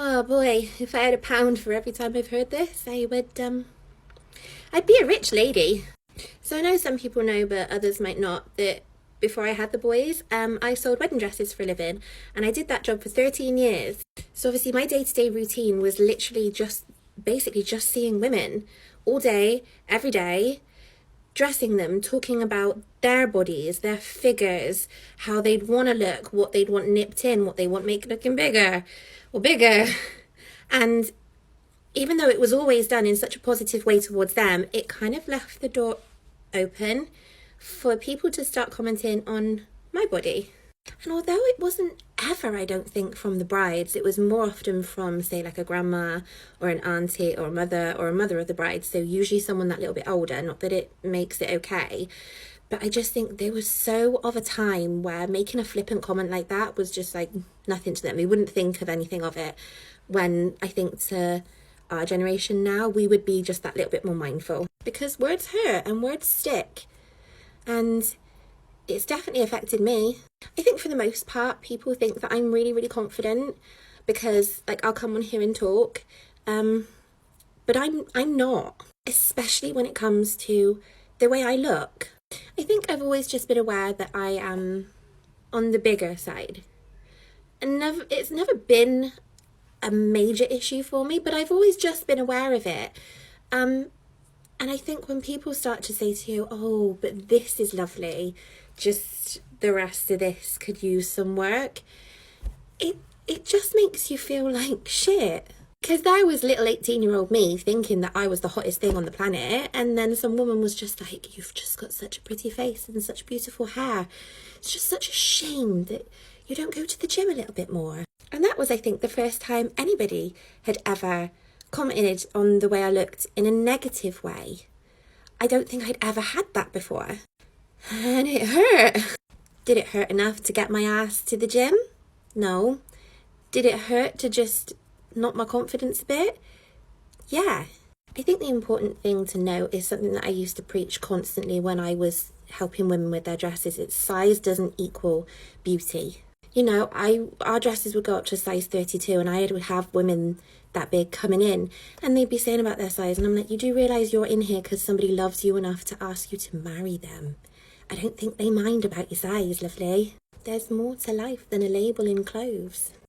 Oh boy, if I had a pound for every time I've heard this, I'd be a rich lady. So I know some people know, but others might not, that before I had the boys, I sold wedding dresses for a living, and I did that job for 13 years. So obviously my day-to-day routine was literally just, basically just seeing women all day, every day, dressing them, talking about their bodies, their figures, how they'd want to look, what they'd want nipped in, what they want make looking bigger or bigger. And even though it was always done in such a positive way towards them, it kind of left the door open for people to start commenting on my body. And although it wasn't ever, I don't think, from the brides, it was more often from, say, like a grandma or an auntie or a mother of the bride. So usually someone that little bit older, not that it makes it okay. But I just think there was so of a time where making a flippant comment like that was just like nothing to them. We wouldn't think of anything of it. When I think to our generation now, we would be just that little bit more mindful. Because words hurt and words stick. And it's definitely affected me. I think for the most part, people think that I'm really, really confident because like I'll come on here and talk. But I'm not, especially when it comes to the way I look. I think I've always just been aware that I am on the bigger side. And it's never been a major issue for me, but I've always just been aware of it. And I think when people start to say to you, oh, but this is lovely, just the rest of this could use some work, it just makes you feel like shit. Because there was little 18-year-old me thinking that I was the hottest thing on the planet, and then some woman was just like, you've just got such a pretty face and such beautiful hair. It's just such a shame that you don't go to the gym a little bit more. And that was, I think, the first time anybody had ever commented on the way I looked in a negative way. I don't think I'd ever had that before. And it hurt. Did it hurt enough to get my ass to the gym? No. Did it hurt to just knock my confidence a bit? Yeah. I think the important thing to know is something that I used to preach constantly when I was helping women with their dresses. It's size doesn't equal beauty. You know, our dresses would go up to size 32, and I would have women that big coming in, and they'd be saying about their size, and I'm like, you do realise you're in here because somebody loves you enough to ask you to marry them. I don't think they mind about your size, lovely. There's more to life than a label in clothes.